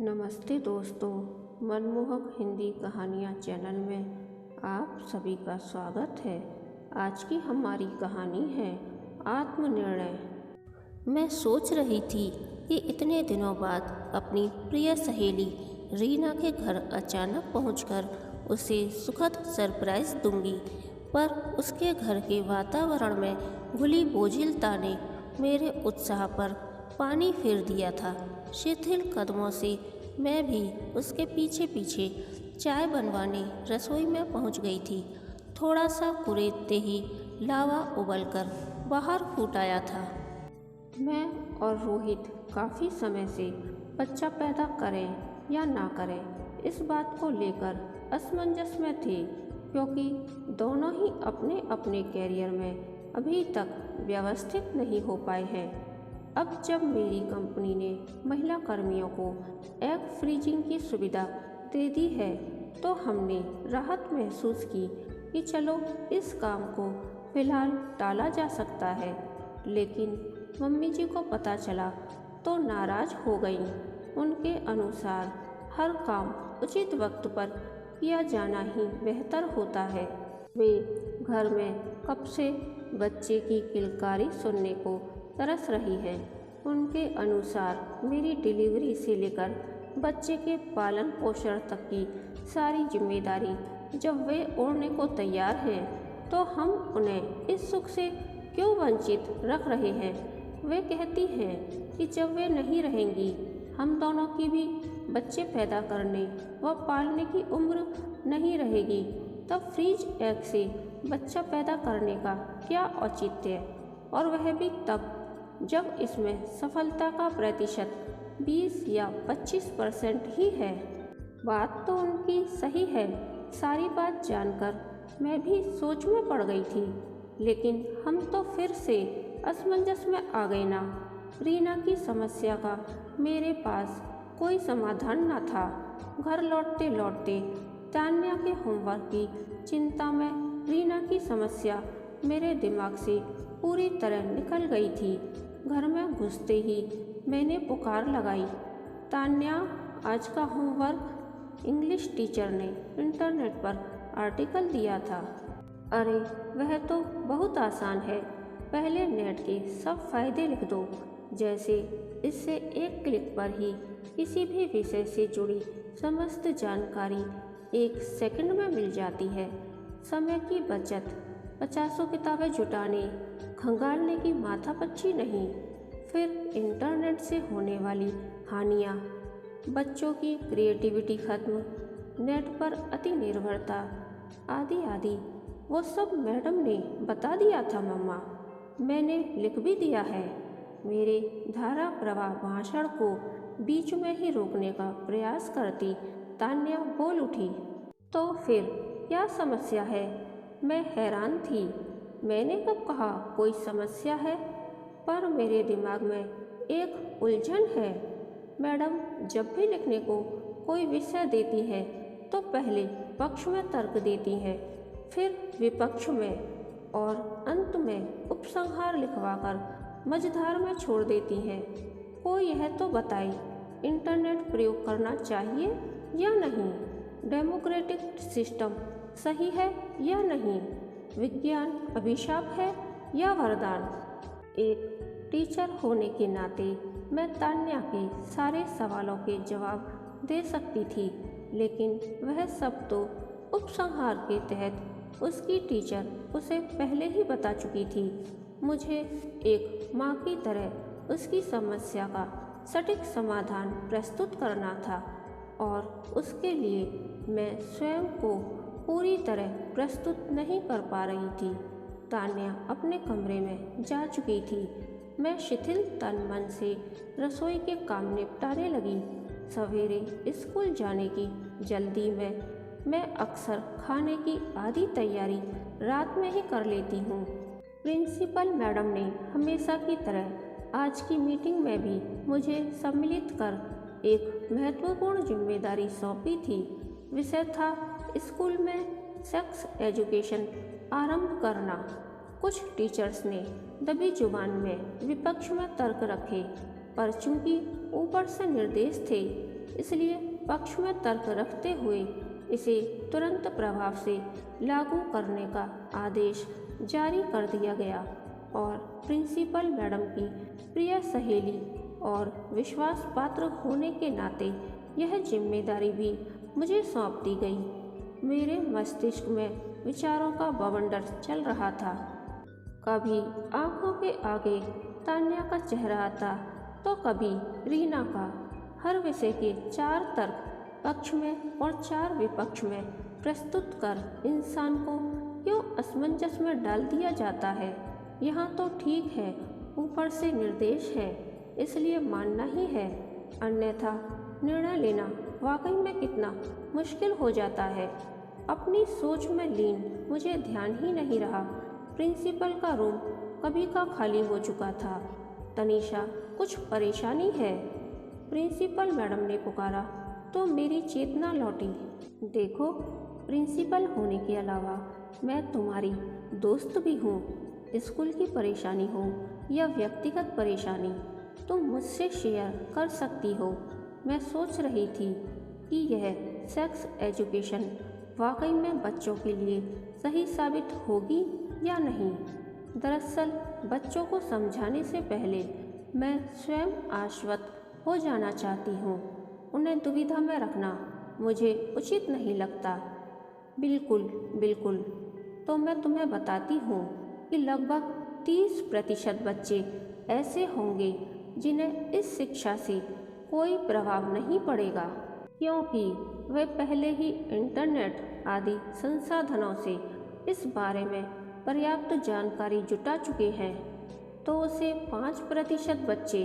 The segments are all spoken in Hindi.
नमस्ते दोस्तों, मनमोहक हिंदी कहानियाँ चैनल में आप सभी का स्वागत है। आज की हमारी कहानी है आत्मनिर्णय। मैं सोच रही थी कि इतने दिनों बाद अपनी प्रिय सहेली रीना के घर अचानक पहुंचकर उसे सुखद सरप्राइज दूंगी, पर उसके घर के वातावरण में घुली बोझिलता ने मेरे उत्साह पर पानी फेर दिया था। शिथिल कदमों से मैं भी उसके पीछे पीछे चाय बनवाने रसोई में पहुंच गई थी। थोड़ा सा कुरेदते ही लावा उबलकर बाहर फूट आया था। मैं और रोहित काफ़ी समय से बच्चा पैदा करें या ना करें इस बात को लेकर असमंजस में थे, क्योंकि दोनों ही अपने अपने कैरियर में अभी तक व्यवस्थित नहीं हो पाए हैं। अब जब मेरी कंपनी ने महिला कर्मियों को एग फ्रीजिंग की सुविधा दे दी है, तो हमने राहत महसूस की कि चलो इस काम को फिलहाल टाला जा सकता है। लेकिन मम्मी जी को पता चला तो नाराज हो गईं। उनके अनुसार हर काम उचित वक्त पर किया जाना ही बेहतर होता है। वे घर में कब से बच्चे की किलकारी सुनने को तरस रही है। उनके अनुसार मेरी डिलीवरी से लेकर बच्चे के पालन पोषण तक की सारी जिम्मेदारी जब वे ओढ़ने को तैयार हैं, तो हम उन्हें इस सुख से क्यों वंचित रख रहे हैं। वे कहती हैं कि जब वे नहीं रहेंगी, हम दोनों की भी बच्चे पैदा करने व पालने की उम्र नहीं रहेगी, तब फ्रीज एग से बच्चा पैदा करने का क्या औचित्य, और वह भी तब जब इसमें सफलता का प्रतिशत 20 या 25% ही है। बात तो उनकी सही है। सारी बात जानकर मैं भी सोच में पड़ गई थी, लेकिन हम तो फिर से असमंजस में आ गए ना। रीना की समस्या का मेरे पास कोई समाधान न था। घर लौटते लौटते तान्या के होमवर्क की चिंता में रीना की समस्या मेरे दिमाग से पूरी तरह निकल गई थी। घर में घुसते ही मैंने पुकार लगाई, तान्या, आज का होमवर्क इंग्लिश टीचर ने इंटरनेट पर आर्टिकल दिया था। अरे वह तो बहुत आसान है, पहले नेट के सब फायदे लिख दो। जैसे इससे एक क्लिक पर ही किसी भी विषय से जुड़ी समस्त जानकारी 1 सेकंड में मिल जाती है। समय की बचत, 50 किताबें जुटाने खंगालने की माथापच्ची नहीं। फिर इंटरनेट से होने वाली हानियाँ, बच्चों की क्रिएटिविटी खत्म, नेट पर अति निर्भरता आदि आदि, वो सब मैडम ने बता दिया था मम्मा। मैंने लिख भी दिया है। मेरे धारा प्रवाह भाषण को बीच में ही रोकने का प्रयास करती तान्या बोल उठी, तो फिर क्या समस्या है? मैं हैरान थी। मैंने कब कहा कोई समस्या है? पर मेरे दिमाग में एक उलझन है। मैडम जब भी लिखने को कोई विषय देती है, तो पहले पक्ष में तर्क देती हैं, फिर विपक्ष में, और अंत में उपसंहार लिखवाकर मझधार में छोड़ देती हैं। कोई यह तो बताए, इंटरनेट प्रयोग करना चाहिए या नहीं? डेमोक्रेटिक सिस्टम सही है या नहीं? विज्ञान अभिशाप है या वरदान? एक टीचर होने के नाते मैं तान्या के सारे सवालों के जवाब दे सकती थी, लेकिन वह सब तो उपसंहार के तहत उसकी टीचर उसे पहले ही बता चुकी थी। मुझे एक माँ की तरह उसकी समस्या का सटीक समाधान प्रस्तुत करना था, और उसके लिए मैं स्वयं को पूरी तरह प्रस्तुत नहीं कर पा रही थी। तान्या अपने कमरे में जा चुकी थी। मैं शिथिल तन मन से रसोई के काम निपटाने लगी। सवेरे स्कूल जाने की जल्दी में मैं अक्सर खाने की आधी तैयारी रात में ही कर लेती हूँ। प्रिंसिपल मैडम ने हमेशा की तरह आज की मीटिंग में भी मुझे सम्मिलित कर एक महत्वपूर्ण जिम्मेदारी सौंपी थी। विषय था स्कूल में सेक्स एजुकेशन आरंभ करना। कुछ टीचर्स ने दबी जुबान में विपक्ष में तर्क रखे, पर चूंकि ऊपर से निर्देश थे इसलिए पक्ष में तर्क रखते हुए इसे तुरंत प्रभाव से लागू करने का आदेश जारी कर दिया गया और प्रिंसिपल मैडम की प्रिय सहेली और विश्वास पात्र होने के नाते यह जिम्मेदारी भी मुझे सौंप दी गई। मेरे मस्तिष्क में विचारों का बवंडर चल रहा था। कभी आंखों के आगे तान्या का चेहरा आता तो कभी रीना का। हर विषय के 4 तर्क पक्ष में और 4 विपक्ष में प्रस्तुत कर इंसान को क्यों असमंजस में डाल दिया जाता है। यहाँ तो ठीक है, ऊपर से निर्देश है इसलिए मानना ही है, अन्यथा निर्णय लेना वाकई में कितना मुश्किल हो जाता है। अपनी सोच में लीन मुझे ध्यान ही नहीं रहा। प्रिंसिपल का रूम कभी का खाली हो चुका था। तनीषा, कुछ परेशानी है? प्रिंसिपल मैडम ने पुकारा तो मेरी चेतना लौटी। देखो, प्रिंसिपल होने के अलावा मैं तुम्हारी दोस्त भी हूँ। स्कूल की परेशानी हो या व्यक्तिगत परेशानी तुम मुझसे शेयर कर सकती हो। मैं सोच रही थी कि यह सेक्स एजुकेशन वाकई में बच्चों के लिए सही साबित होगी या नहीं। दरअसल बच्चों को समझाने से पहले मैं स्वयं आश्वस्त हो जाना चाहती हूँ। उन्हें दुविधा में रखना मुझे उचित नहीं लगता। बिल्कुल बिल्कुल, तो मैं तुम्हें बताती हूँ कि लगभग 30% बच्चे ऐसे होंगे जिन्हें इस शिक्षा से कोई प्रभाव नहीं पड़ेगा, क्योंकि वे पहले ही इंटरनेट आदि संसाधनों से इस बारे में पर्याप्त जानकारी जुटा चुके हैं। तो उसे 5% बच्चे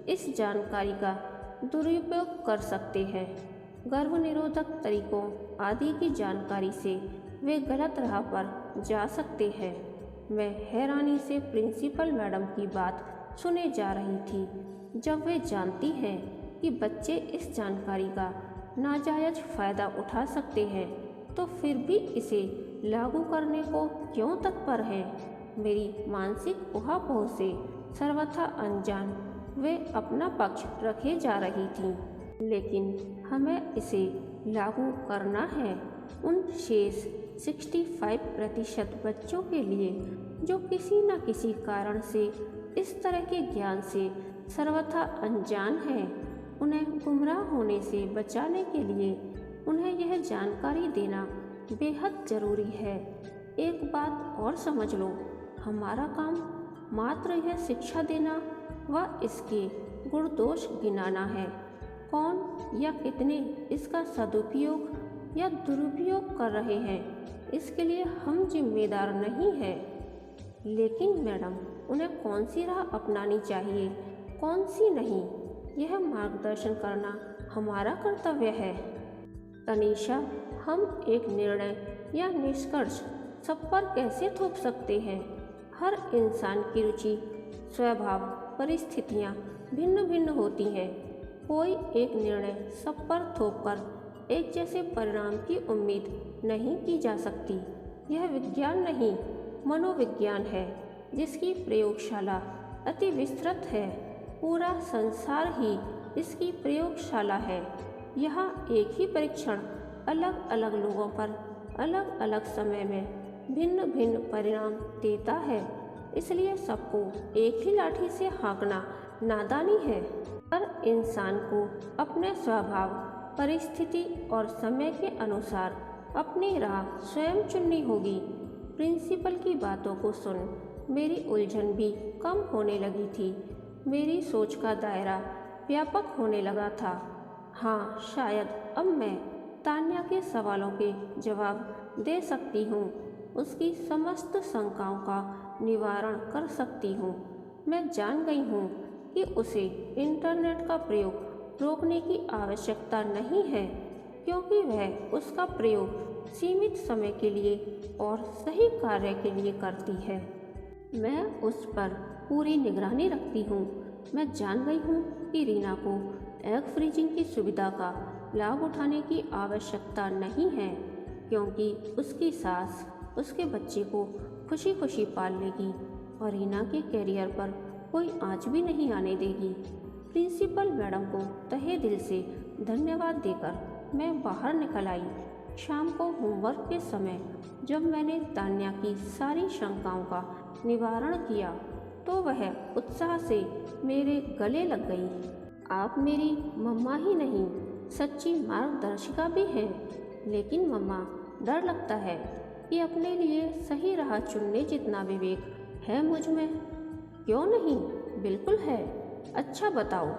इस जानकारी का दुरुपयोग कर सकते हैं। गर्भ निरोधक तरीकों आदि की जानकारी से वे गलत राह पर जा सकते हैं। मैं हैरानी से प्रिंसिपल मैडम की बात सुने जा रही थी। जब वे जानती हैं कि बच्चे इस जानकारी का नाजायज फ़ायदा उठा सकते हैं तो फिर भी इसे लागू करने को क्यों तत्पर हैं? मेरी मानसिक ऊहापोह से सर्वथा अनजान वे अपना पक्ष रखे जा रही थीं। लेकिन हमें इसे लागू करना है उन शेष 65% बच्चों के लिए जो किसी न किसी कारण से इस तरह के ज्ञान से सर्वथा अनजान हैं। उन्हें गुमराह होने से बचाने के लिए उन्हें यह जानकारी देना बेहद ज़रूरी है। एक बात और समझ लो, हमारा काम मात्र यह शिक्षा देना व इसके गुण दोष गिनाना है। कौन या कितने इसका सदुपयोग या दुरुपयोग कर रहे हैं, इसके लिए हम जिम्मेदार नहीं हैं। लेकिन मैडम, उन्हें कौन सी राह अपनानी चाहिए, कौन सी नहीं, यह मार्गदर्शन करना हमारा कर्तव्य है। तनीषा, हम एक निर्णय या निष्कर्ष सब पर कैसे थोप सकते हैं? हर इंसान की रुचि, स्वभाव, परिस्थितियाँ भिन्न भिन्न होती हैं। कोई एक निर्णय सब पर थोपकर एक जैसे परिणाम की उम्मीद नहीं की जा सकती। यह विज्ञान नहीं, मनोविज्ञान है, जिसकी प्रयोगशाला अति विस्तृत है। पूरा संसार ही इसकी प्रयोगशाला है। यहाँ एक ही परीक्षण अलग अलग लोगों पर अलग अलग समय में भिन्न भिन्न परिणाम देता है। इसलिए सबको एक ही लाठी से हाँकना नादानी है। हर इंसान को अपने स्वभाव, परिस्थिति और समय के अनुसार अपनी राह स्वयं चुननी होगी। प्रिंसिपल की बातों को सुन मेरी उलझन भी कम होने लगी थी। मेरी सोच का दायरा व्यापक होने लगा था। हाँ, शायद अब मैं तान्या के सवालों के जवाब दे सकती हूँ, उसकी समस्त शंकाओं का निवारण कर सकती हूँ। मैं जान गई हूँ कि उसे इंटरनेट का प्रयोग रोकने की आवश्यकता नहीं है, क्योंकि वह उसका प्रयोग सीमित समय के लिए और सही कार्य के लिए करती है। मैं उस पर पूरी निगरानी रखती हूँ। मैं जान गई हूँ कि रीना को एग फ्रीजिंग की सुविधा का लाभ उठाने की आवश्यकता नहीं है, क्योंकि उसकी सास उसके बच्चे को खुशी खुशी पाल लेगी और रीना के कैरियर पर कोई आँच भी नहीं आने देगी। प्रिंसिपल मैडम को तहे दिल से धन्यवाद देकर मैं बाहर निकल आई। शाम को होमवर्क के समय जब मैंने तान्या की सारी शंकाओं का निवारण किया तो वह उत्साह से मेरे गले लग गई। आप मेरी मम्मा ही नहीं, सच्ची मार्गदर्शिका भी हैं। लेकिन मम्मा, डर लगता है कि अपने लिए सही राह चुनने जितना विवेक है मुझ में। क्यों नहीं, बिल्कुल है। अच्छा बताओ,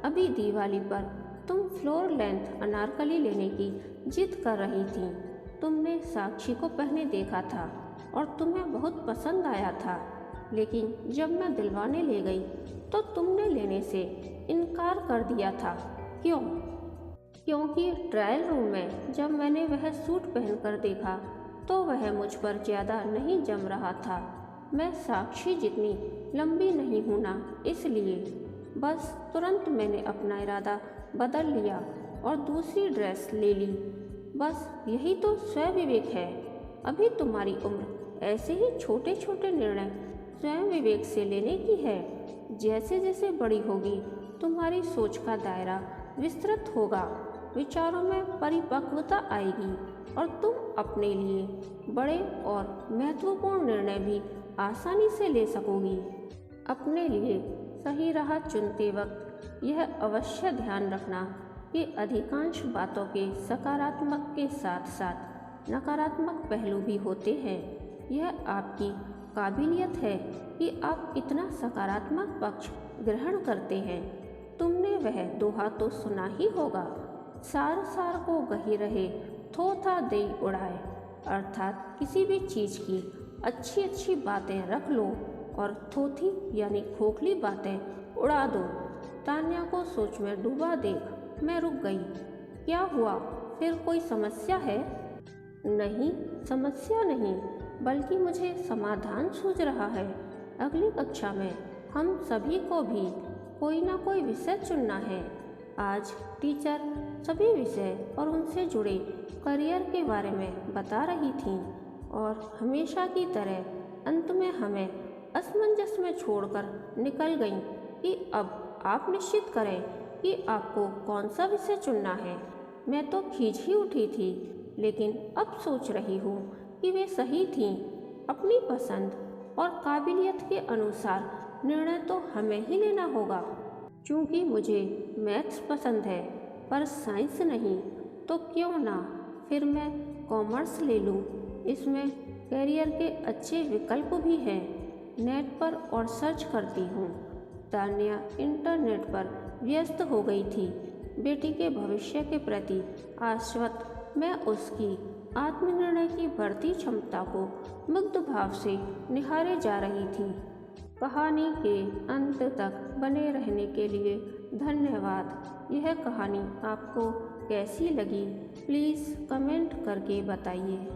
अभी दिवाली पर तुम फ्लोर लेंथ अनारकली लेने की जिद कर रही थी। तुमने साक्षी को पहने देखा था और तुम्हें बहुत पसंद आया था, लेकिन जब मैं दिलवाने ले गई तो तुमने लेने से इनकार कर दिया था। क्यों? क्योंकि ट्रायल रूम में जब मैंने वह सूट पहनकर देखा तो वह मुझ पर ज़्यादा नहीं जम रहा था। मैं साक्षी जितनी लंबी नहीं हूँ ना, इसलिए बस तुरंत मैंने अपना इरादा बदल लिया और दूसरी ड्रेस ले ली। बस यही तो स्वयं विवेक है। अभी तुम्हारी उम्र ऐसे ही छोटे छोटे निर्णय स्वयं विवेक से लेने की है। जैसे जैसे बड़ी होगी तुम्हारी सोच का दायरा विस्तृत होगा, विचारों में परिपक्वता आएगी और तुम अपने लिए बड़े और महत्वपूर्ण निर्णय भी आसानी से ले सकोगी। अपने लिए सही राह चुनते वक्त यह अवश्य ध्यान रखना कि अधिकांश बातों के सकारात्मक के साथ साथ नकारात्मक पहलू भी होते हैं। यह आपकी काबिलियत है कि आप इतना सकारात्मक पक्ष ग्रहण करते हैं। तुमने वह दोहा तो सुना ही होगा, सार सार को गही रहे थोथा देई उड़ाए। अर्थात किसी भी चीज़ की अच्छी अच्छी बातें रख लो और थोथी यानी खोखली बातें उड़ा दो। तान्या को सोच में डूबा देख मैं रुक गई। क्या हुआ, फिर कोई समस्या है? नहीं, समस्या नहीं, बल्कि मुझे समाधान सूझ रहा है। अगली कक्षा में हम सभी को भी कोई ना कोई विषय चुनना है। आज टीचर सभी विषय और उनसे जुड़े करियर के बारे में बता रही थीं और हमेशा की तरह अंत में हमें असमंजस में छोड़कर निकल गईं कि अब आप निश्चित करें कि आपको कौन सा विषय चुनना है। मैं तो खींच ही उठी थी, लेकिन अब सोच रही हूँ कि वे सही थीं। अपनी पसंद और काबिलियत के अनुसार निर्णय तो हमें ही लेना होगा। क्योंकि मुझे मैथ्स पसंद है पर साइंस नहीं, तो क्यों ना फिर मैं कॉमर्स ले लूँ। इसमें करियर के अच्छे विकल्प भी हैं। नेट पर और सर्च करती हूँ। तान्या इंटरनेट पर व्यस्त हो गई थी। बेटी के भविष्य के प्रति आश्वस्त मैं उसकी आत्मनिर्णय की बढ़ती क्षमता को मुग्ध भाव से निहारे जा रही थी। कहानी के अंत तक बने रहने के लिए धन्यवाद। यह कहानी आपको कैसी लगी प्लीज़ कमेंट करके बताइए।